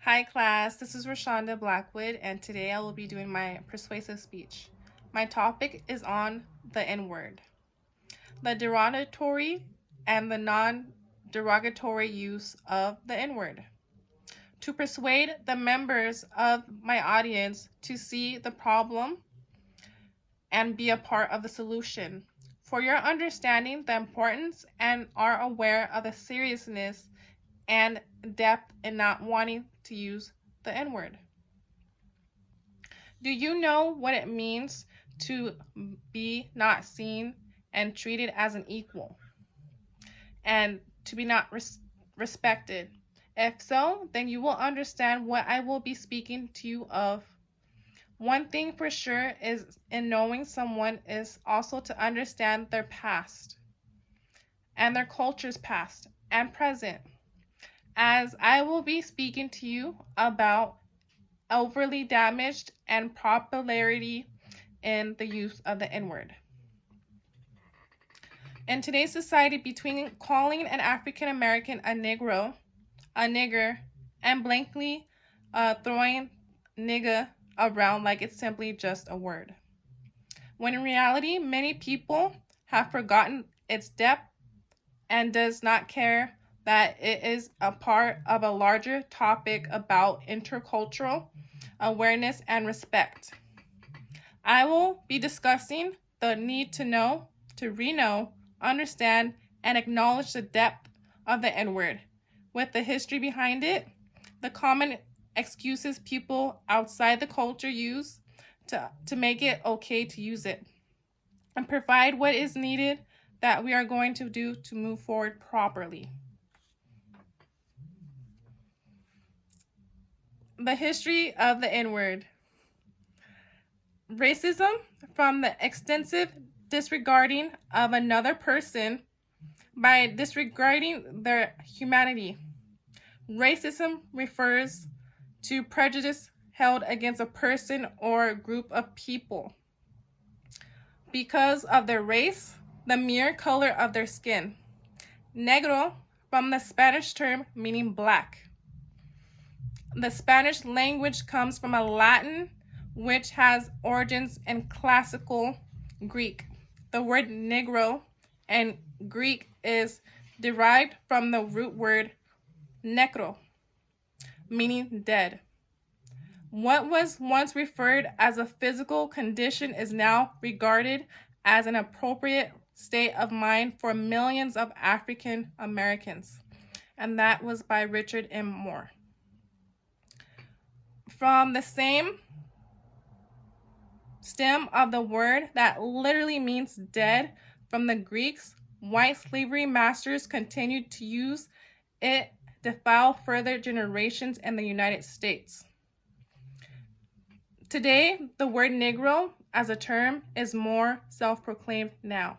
Hi class, this is Rashonda Blackwood, and today I will be doing my persuasive speech. My topic is on the N-word, the derogatory and the non-derogatory use of the N-word. To persuade the members of my audience to see the problem and be a part of the solution. For your understanding the importance and are aware of the seriousness and depth in not wanting to use the N-word. Do you know what it means to be not seen and treated as an equal and to be not respected? If so, then you will understand what I will be speaking to you of. One thing for sure is in knowing someone is also to understand their past and their culture's past and present, as I will be speaking to you about overly damaged and popularity in the use of the N-word. In today's society, between calling an African American a Negro, a nigger, and blankly throwing nigga around like it's simply just a word, when in reality, many people have forgotten its depth and does not care that it is a part of a larger topic about intercultural awareness and respect. I will be discussing the need to know, to re-know, understand, and acknowledge the depth of the N-word, with the history behind it, the common excuses people outside the culture use to make it okay to use it, and provide what is needed that we are going to do to move forward properly. The history of the N-word. Racism from the extensive disregarding of another person by disregarding their humanity. Racism refers to prejudice held against a person or group of people because of their race, the mere color of their skin. Negro from the Spanish term meaning black. The Spanish language comes from a Latin which has origins in classical Greek. The word negro in Greek is derived from the root word necro, meaning dead. What was once referred as a physical condition is now regarded as an appropriate state of mind for millions of African Americans, and that was by Richard M. Moore. From the same stem of the word that literally means dead from the Greeks, white slavery masters continued to use it to defile further generations in the United States. Today, the word Negro as a term is more self-proclaimed now.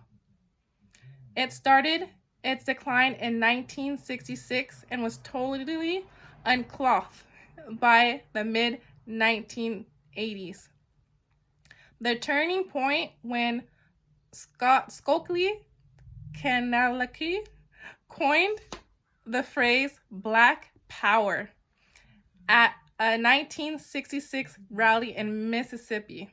It started its decline in 1966 and was totally unclothed by the mid-1980s. The turning point when Stokely Kanalaki coined the phrase Black Power at a 1966 rally in Mississippi.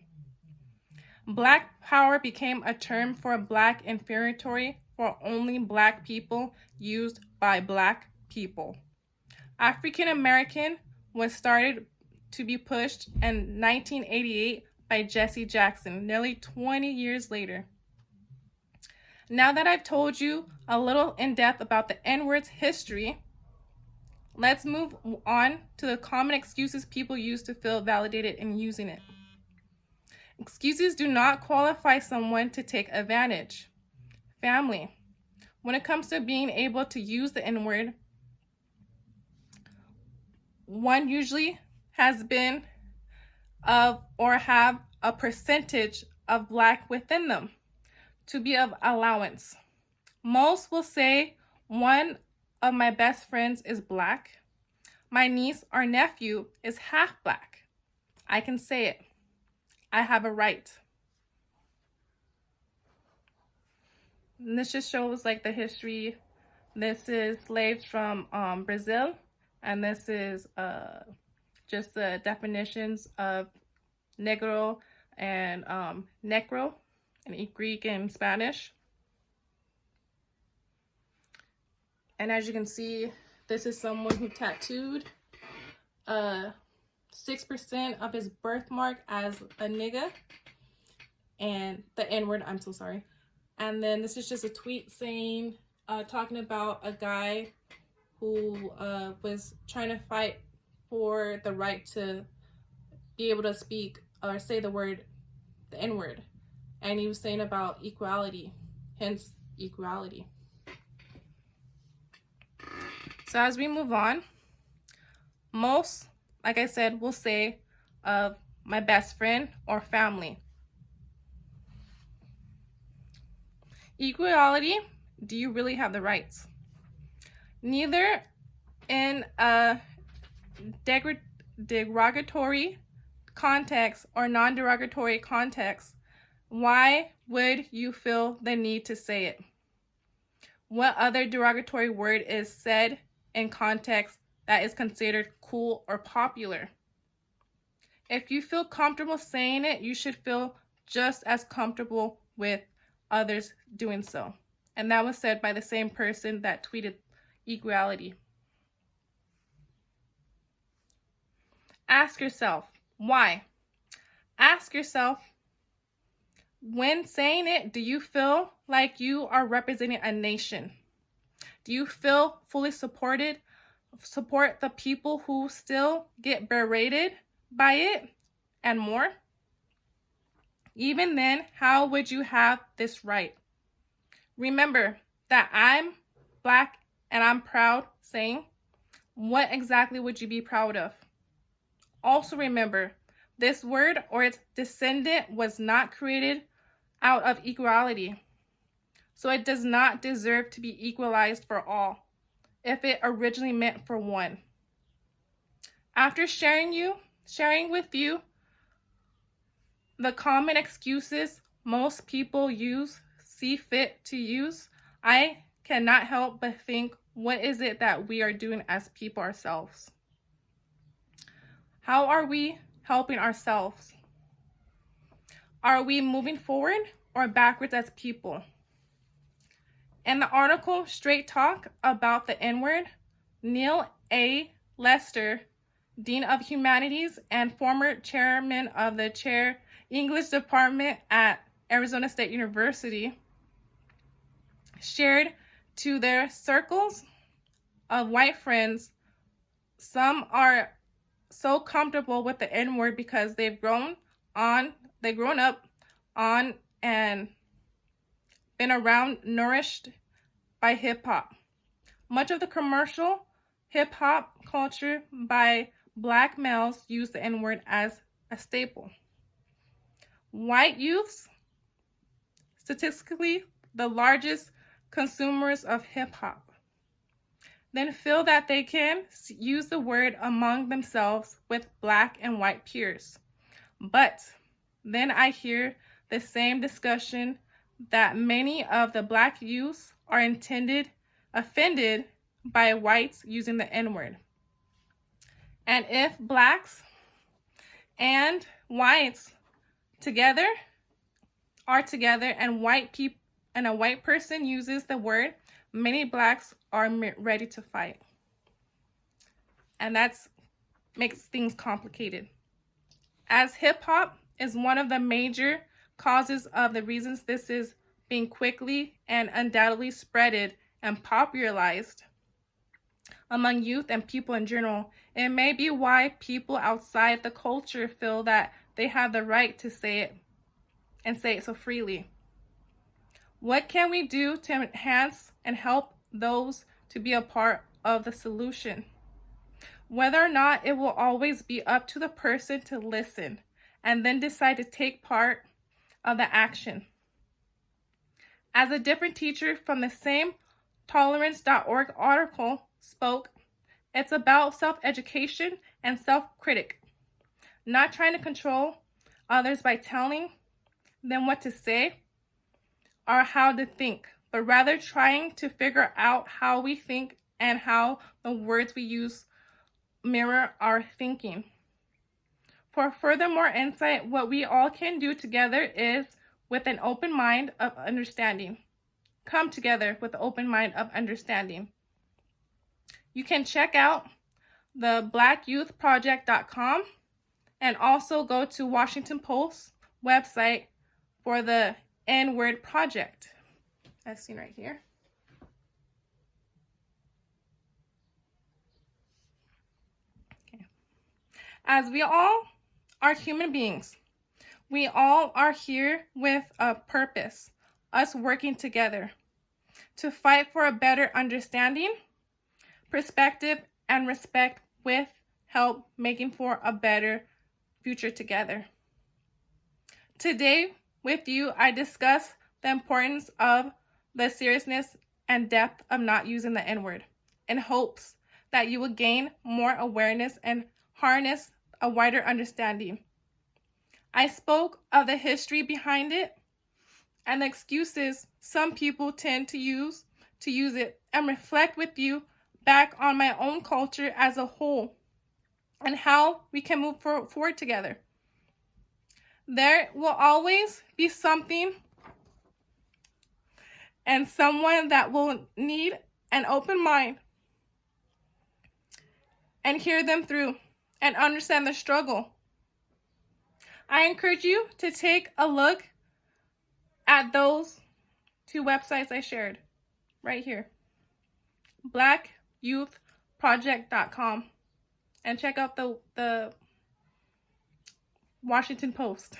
Black Power became a term for Black inferiority for only Black people used by Black people. African American was started to be pushed in 1988 by Jesse Jackson, nearly 20 years later. Now that I've told you a little in depth about the N-word's history, let's move on to the common excuses people use to feel validated in using it. Excuses do not qualify someone to take advantage. Family. When it comes to being able to use the N-word, one usually has been of or have a percentage of Black within them to be of allowance. Most will say one of my best friends is Black. My niece or nephew is half Black. I can say it. I have a right. And this just shows like the history. This is slaves from Brazil, and this is just the definitions of negro and necro in Greek and Spanish. And as you can see, this is someone who tattooed 6% of his birthmark as a nigga and the N-word, I'm so sorry. And then this is just a tweet saying, talking about a guy who was trying to fight for the right to be able to speak or say the word, the N-word. And he was saying about equality, hence equality. So as we move on, most, like I said, will say of my best friend or family. Equality, do you really have the rights? Neither in a derogatory context or non-derogatory context, why would you feel the need to say it? What other derogatory word is said in context that is considered cool or popular? If you feel comfortable saying it, you should feel just as comfortable with others doing so. And that was said by the same person that tweeted equality. Ask yourself, why? Ask yourself, when saying it, do you feel like you are representing a nation? Do you feel fully supported? Support the people who still get berated by it and more? Even then, how would you have this right? Remember that I'm Black and I'm proud saying, what exactly would you be proud of? Also remember, this word or its descendant was not created out of equality. So it does not deserve to be equalized for all, if it originally meant for one. After sharing with you the common excuses most people see fit to use, I cannot help but think, what is it that we are doing as people ourselves? How are we helping ourselves? Are we moving forward or backwards as people? In the article Straight Talk about the N-word, Neil A. Lester, Dean of Humanities and former chairman of the English Department at Arizona State University, shared to their circles of white friends, some are so comfortable with the N-word because they've grown up on and been around, nourished by hip-hop. Much of the commercial hip-hop culture by Black males use the N-word as a staple. White youths, statistically the largest consumers of hip-hop, then feel that they can use the word among themselves with Black and white peers. But then I hear the same discussion that many of the Black youths are offended by whites using the N-word. And if Blacks and whites are together and a white person uses the word, many Blacks are ready to fight. And that makes things complicated. As hip-hop is one of the major causes of the reasons this is being quickly and undoubtedly spreaded and popularized among youth and people in general, it may be why people outside the culture feel that they have the right to say it and say it so freely. What can we do to enhance and help those to be a part of the solution? Whether or not, it will always be up to the person to listen and then decide to take part of the action. As a different teacher from the same tolerance.org article spoke, it's about self-education and self-critic, not trying to control others by telling them what to say or how to think, but rather trying to figure out how we think and how the words we use mirror our thinking. For further more insight, what we all can do together is with an open mind of understanding. Come together with an open mind of understanding. You can check out the blackyouthproject.com and also go to Washington Post website for the N-word project, as seen right here. Okay. As we all are human beings, we all are here with a purpose, us working together to fight for a better understanding, perspective, and respect with help making for a better future together. Today with you, I discuss the importance of the seriousness and depth of not using the N-word in hopes that you will gain more awareness and harness a wider understanding. I spoke of the history behind it and the excuses some people tend to use it, and reflect with you back on my own culture as a whole and how we can move forward together. There will always be something and someone that will need an open mind and hear them through and understand the struggle. I encourage you to take a look at those two websites I shared right here, blackyouthproject.com, and check out the Washington Post.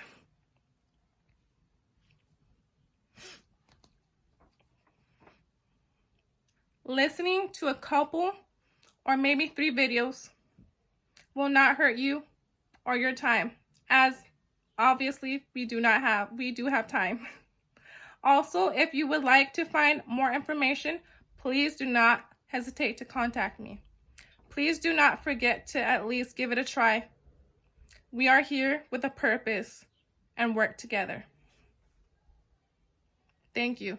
Listening to a couple or maybe 3 videos will not hurt you or your time, as obviously we do have time. Also, if you would like to find more information, please do not hesitate to contact me. Please do not forget to at least give it a try. We are here with a purpose and work together. Thank you.